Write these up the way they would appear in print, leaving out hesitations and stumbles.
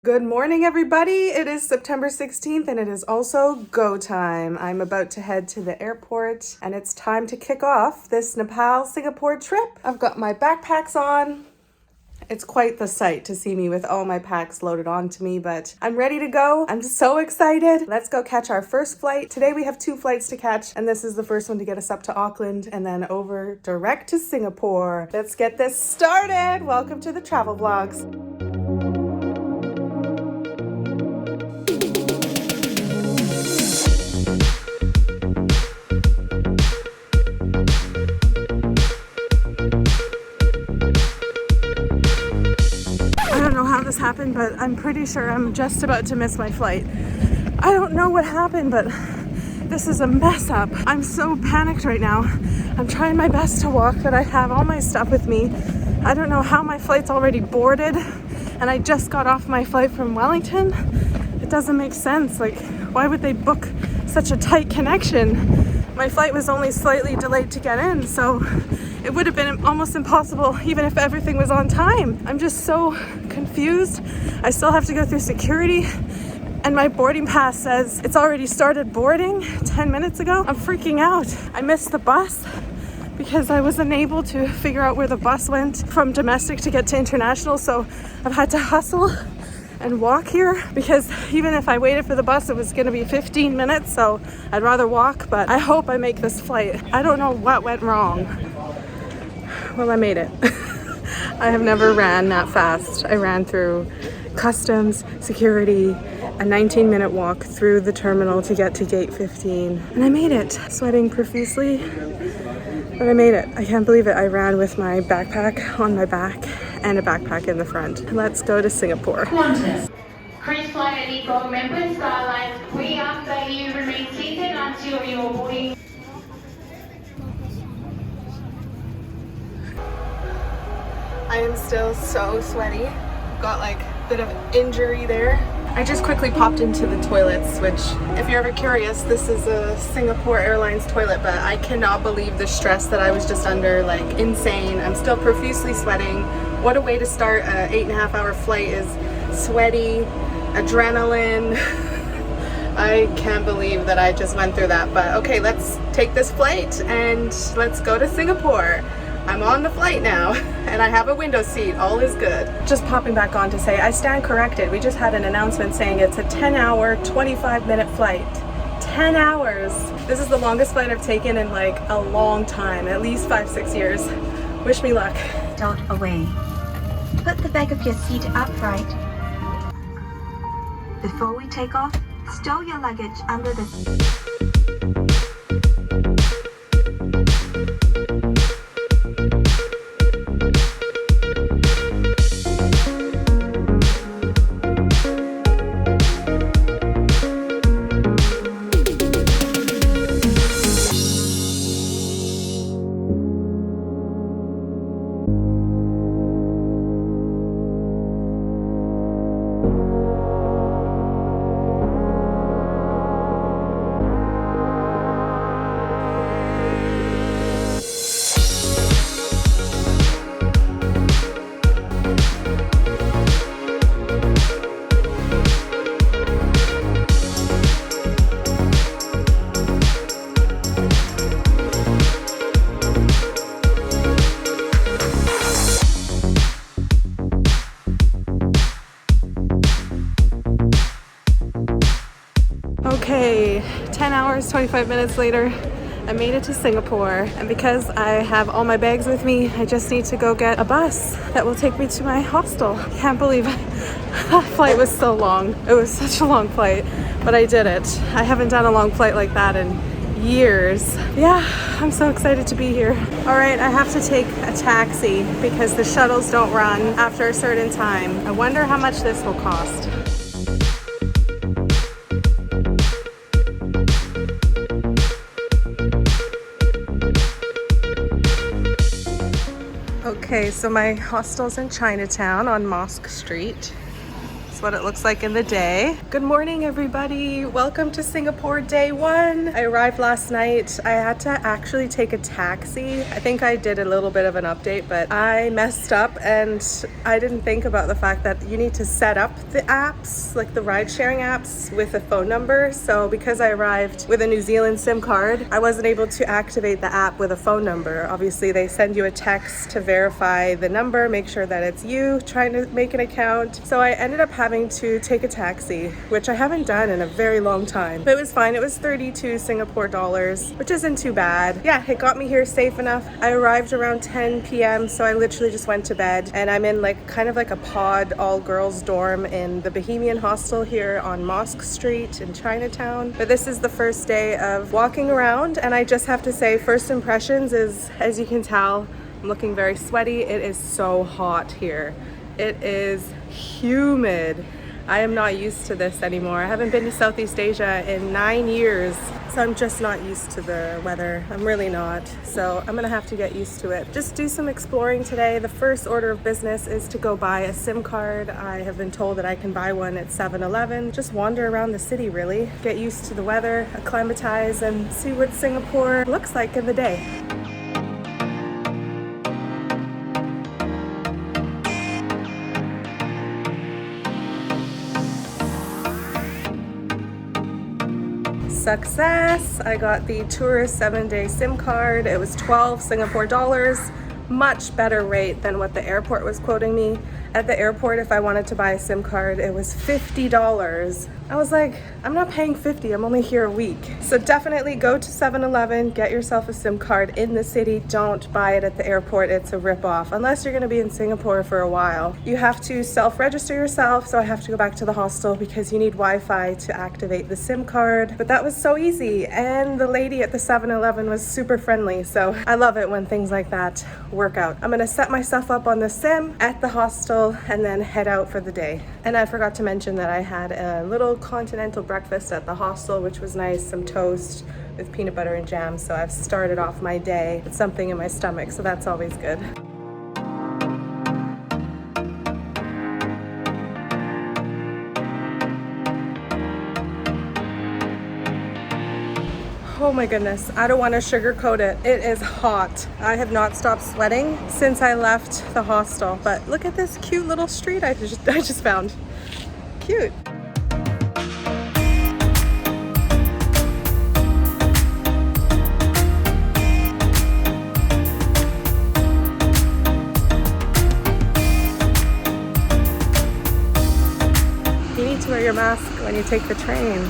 Good morning, everybody. It is September 16th and it is also go time. I'm about to head to the airport and it's time to kick off this Nepal, Singapore trip. I've got my backpacks on. It's quite the sight to see me with all my packs loaded onto me, but I'm ready to go. I'm so excited. Let's go catch our first flight. Today we have 2 flights to catch, and this is the first one to get us up to Auckland and then over direct to Singapore. Let's get this started. Welcome to the travel vlogs. This happened, but I'm pretty sure I'm just about to miss my flight. I don't know what happened, but this is a mess up. I'm so panicked right now. I'm trying my best to walk, but I have all my stuff with me. I don't know how my flight's already boarded, and I just got off my flight from Wellington. It doesn't make sense. Like, why would they book such a tight connection? My flight was only slightly delayed to get in, so it would have been almost impossible even if everything was on time. I'm just so confused. I still have to go through security and my boarding pass says it's already started boarding 10 minutes ago. I'm freaking out. I missed the bus because I wasn't able to figure out where the bus went from domestic to get to international, so I've had to hustle and walk here because even if I waited for the bus it was going to be 15 minutes, so I'd rather walk, but I hope I make this flight. I don't know what went wrong. Well, I made it. I have never ran that fast. I ran through customs, security, a 19-minute walk through the terminal to get to gate 15, and I made it. Sweating profusely, but I made it. I can't believe it. I ran with my backpack on my back and a backpack in the front. Let's go to Singapore. Cruise flight and eco member Skylines, we ask that you remain seated until your boarding. I am still so sweaty. Got like a bit of injury there. I just quickly popped into the toilets, which if you're ever curious, this is a Singapore Airlines toilet, but I cannot believe the stress that I was just under, like insane. I'm still profusely sweating. What a way to start an 8.5-hour flight is sweaty, adrenaline. I can't believe that I just went through that, but okay, let's take this flight and let's go to Singapore. I'm on the flight now and I have a window seat. All is good. Just popping back on to say I stand corrected. We just had an announcement saying it's a 10-hour, 25-minute flight. 10 hours. This is the longest flight I've taken in like a long time, at least 5-6 years. Wish me luck. Tilt away. Put the back of your seat upright. Before we take off, stow your luggage under the... Okay, 10 hours, 25 minutes later, I made it to Singapore, and because I have all my bags with me, I just need to go get a bus that will take me to my hostel. I can't believe that flight was so long. It was such a long flight, but I did it. I haven't done a long flight like that in years. Yeah, I'm so excited to be here. All right, I have to take a taxi because the shuttles don't run after a certain time. I wonder how much this will cost. Okay, so my hostel's in Chinatown on Mosque Street. That's what it looks like in the day. Good morning, everybody. Welcome to Singapore day one. I arrived last night. I had to actually take a taxi. I think I did a little bit of an update, but I messed up and I didn't think about the fact that you need to set up the apps, like the ride sharing apps, with a phone number. So because I arrived with a New Zealand SIM card, I wasn't able to activate the app with a phone number. Obviously, they send you a text to verify the number, make sure that it's you trying to make an account. So I ended up having to take a taxi, which I haven't done in a very long time. But it was fine. It was 32 Singapore dollars, which isn't too bad. Yeah, it got me here safe enough. I arrived around 10 p.m. so I literally just went to bed, and I'm in like kind of like a pod all-girls dorm in the Bohemian Hostel here on Mosque Street in Chinatown. But this is the first day of walking around, and I just have to say, first impressions is, as you can tell, I'm looking very sweaty. It is so hot here. It is humid. I am not used to this anymore. I haven't been to Southeast Asia in 9 years, so I'm just not used to the weather. I'm really not. So I'm gonna have to get used to it. Just do some exploring today. The first order of business is to go buy a SIM card. I have been told that I can buy one at 7-Eleven. Just wander around the city, really. Get used to the weather, acclimatize, and see what Singapore looks like in the day. Success! I got the tourist 7-day SIM card. It was 12 Singapore dollars. Much better rate than what the airport was quoting me. At the airport, if I wanted to buy a SIM card, it was $50. I was like, I'm not paying $50, I'm only here a week. So definitely go to 7-Eleven, get yourself a SIM card in the city. Don't buy it at the airport, it's a ripoff. Unless you're gonna be in Singapore for a while. You have to self-register yourself, so I have to go back to the hostel because you need Wi-Fi to activate the SIM card. But that was so easy, and the lady at the 7-Eleven was super friendly, so I love it when things like that work out. I'm gonna set myself up on the SIM at the hostel and then head out for the day. And I forgot to mention that I had a little continental breakfast at the hostel, which was nice, some toast with peanut butter and jam. So I've started off my day with something in my stomach, so that's always good. Oh my goodness, I don't want to sugarcoat it. It is hot. I have not stopped sweating since I left the hostel. But look at this cute little street I just found. Cute. You need to wear your mask when you take the train.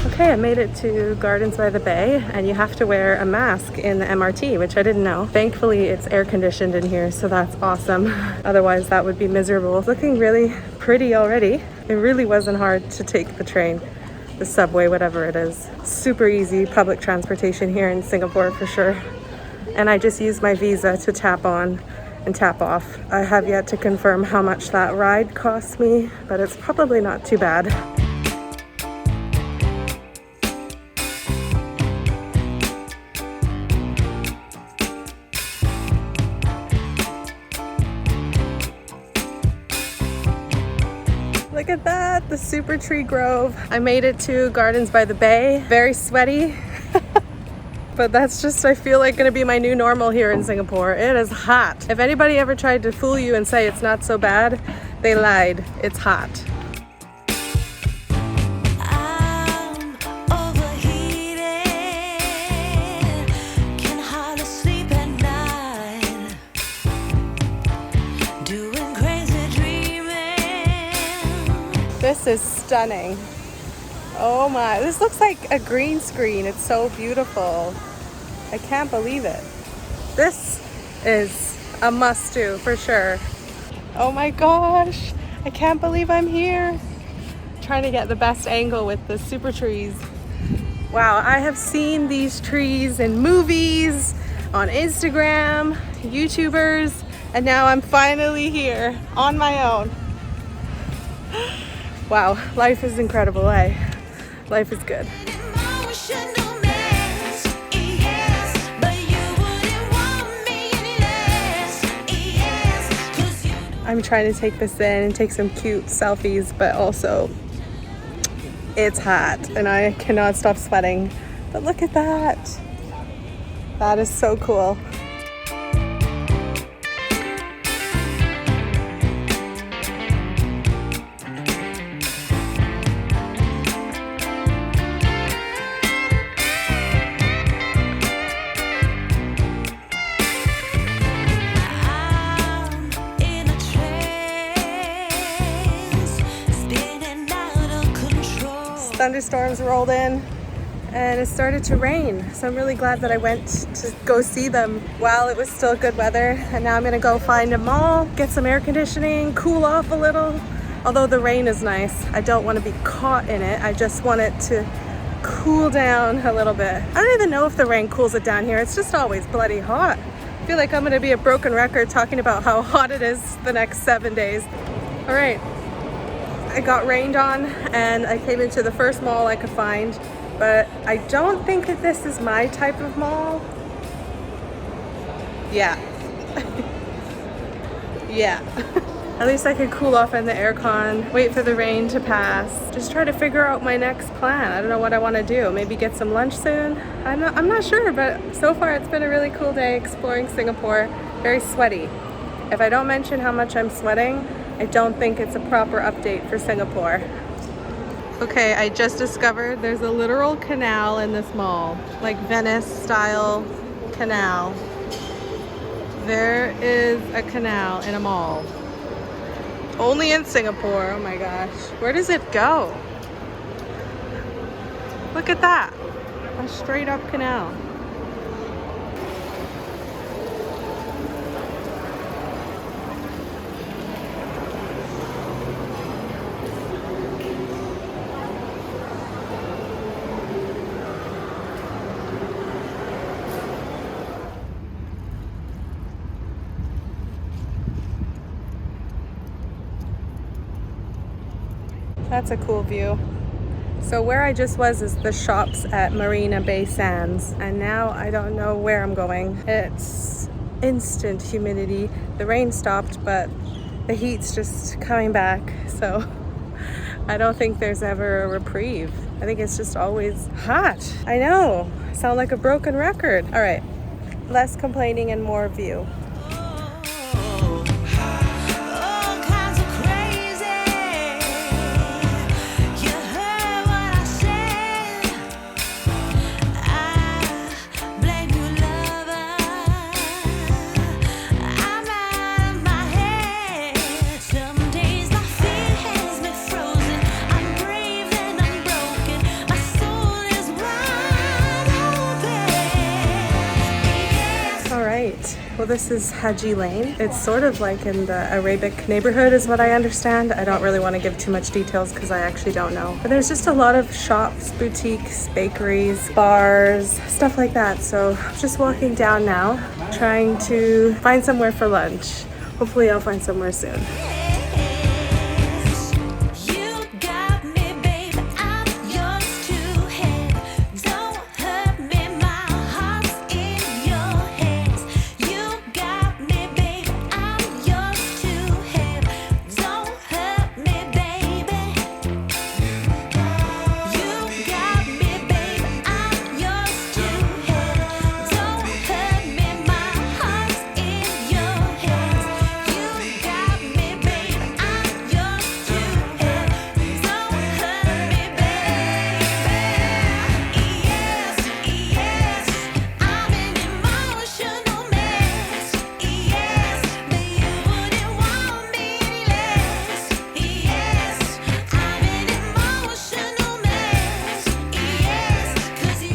Okay, I made it to Gardens by the Bay, and you have to wear a mask in the MRT, which I didn't know. Thankfully, it's air conditioned in here, so that's awesome. Otherwise, that would be miserable. It's looking really pretty already. It really wasn't hard to take the train, the subway, whatever it is. Super easy public transportation here in Singapore for sure. And I just used my visa to tap on and tap off. I have yet to confirm how much that ride cost me, but it's probably not too bad. Look at that, the super tree grove. I made it to Gardens by the Bay. Very sweaty, but that's just, I feel like, gonna be my new normal here in Singapore. It is hot. If anybody ever tried to fool you and say it's not so bad, they lied. It's hot. This is stunning. Oh my, this looks like a green screen. It's so beautiful. I can't believe it. This is a must do for sure. Oh my gosh, I can't believe I'm here. Trying to get the best angle with the super trees. Wow, I have seen these trees in movies. on Instagram, YouTubers, and now I'm finally here on my own. Wow, life is incredible, eh? Life is good. I'm trying to take this in and take some cute selfies, but also it's hot and I cannot stop sweating. But look at that. That is so cool. Thunderstorms rolled in and it started to rain, so I'm really glad that I went to go see them while it was still good weather. And now I'm gonna go find a mall, get some air conditioning, cool off a little. Although the rain is nice, I don't want to be caught in it. I just want it to cool down a little bit. I don't even know if the rain cools it down here. It's just always bloody hot. I feel like I'm gonna be a broken record talking about how hot it is the next 7 days. All right. I got rained on and I came into the first mall I could find, but I don't think that this is my type of mall. Yeah. Yeah. At least I could cool off in the aircon, wait for the rain to pass, just try to figure out my next plan. I don't know what I want to do. Maybe get some lunch soon. I'm not sure, but so far it's been a really cool day exploring Singapore. Very sweaty. If I don't mention how much I'm sweating, I don't think it's a proper update for Singapore. Okay, I just discovered there's a literal canal in this mall, like Venice style canal. There is a canal in a mall. Only in Singapore, oh my gosh. Where does it go? Look at that, a straight up canal. That's a cool view. So where I just was is the shops at Marina Bay Sands, and now I don't know where I'm going. It's instant humidity. The rain stopped, but the heat's just coming back, so I don't think there's ever a reprieve. I think it's just always hot. I know, I sound like a broken record. All right, less complaining and more view. Well, this is Haji Lane. It's sort of like in the Arabic neighborhood is what I understand. I don't really want to give too much details because I actually don't know. But there's just a lot of shops, boutiques, bakeries, bars, stuff like that. So I'm just walking down now, trying to find somewhere for lunch. Hopefully I'll find somewhere soon.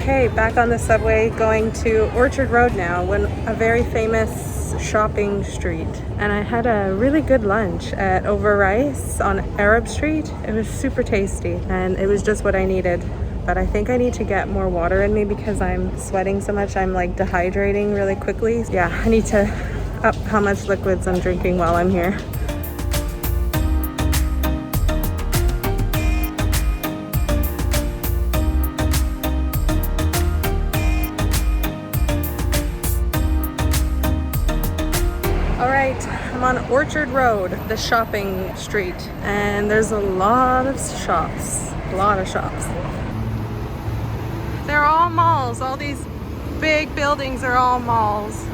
Okay, back on the subway going to Orchard Road now, a very famous shopping street. And I had a really good lunch at Over Rice on Arab Street. It was super tasty and it was just what I needed. but I think I need to get more water in me because I'm sweating so much. I'm like dehydrating really quickly. Yeah, I need to up how much liquids I'm drinking while I'm here. I'm on Orchard Road, the shopping street, and there's a lot of shops. They're all malls. All these big buildings are all malls.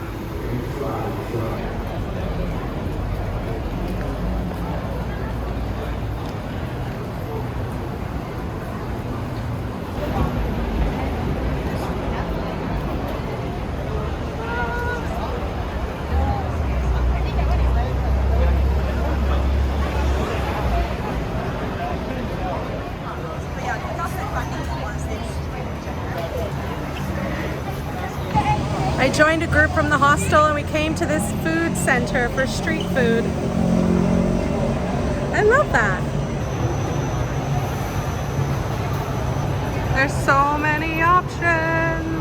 I joined a group from the hostel and we came to this food center for street food. I love that. There's so many options.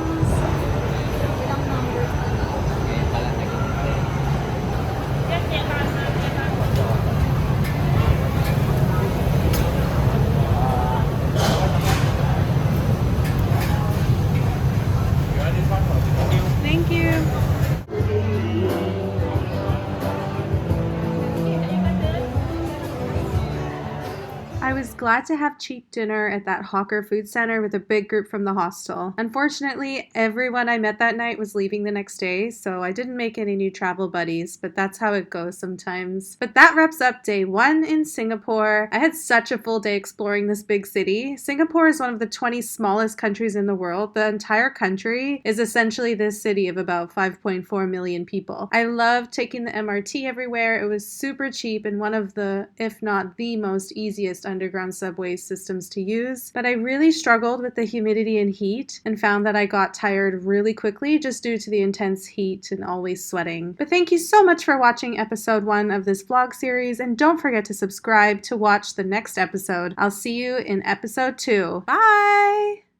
Thank you. I was glad to have cheap dinner at that hawker food center with a big group from the hostel. Unfortunately, everyone I met that night was leaving the next day, so I didn't make any new travel buddies, but that's how it goes sometimes. But that wraps up day 1 in Singapore. I had such a full day exploring this big city. Singapore is one of the 20 smallest countries in the world. The entire country is essentially this city of about 5.4 million people. I loved taking the MRT everywhere. It was super cheap and one of the, if not the most easiest underground subway systems to use, but I really struggled with the humidity and heat and found that I got tired really quickly just due to the intense heat and always sweating. But thank you so much for watching episode 1 of this vlog series, and don't forget to subscribe to watch the next episode. I'll see you in episode 2. Bye!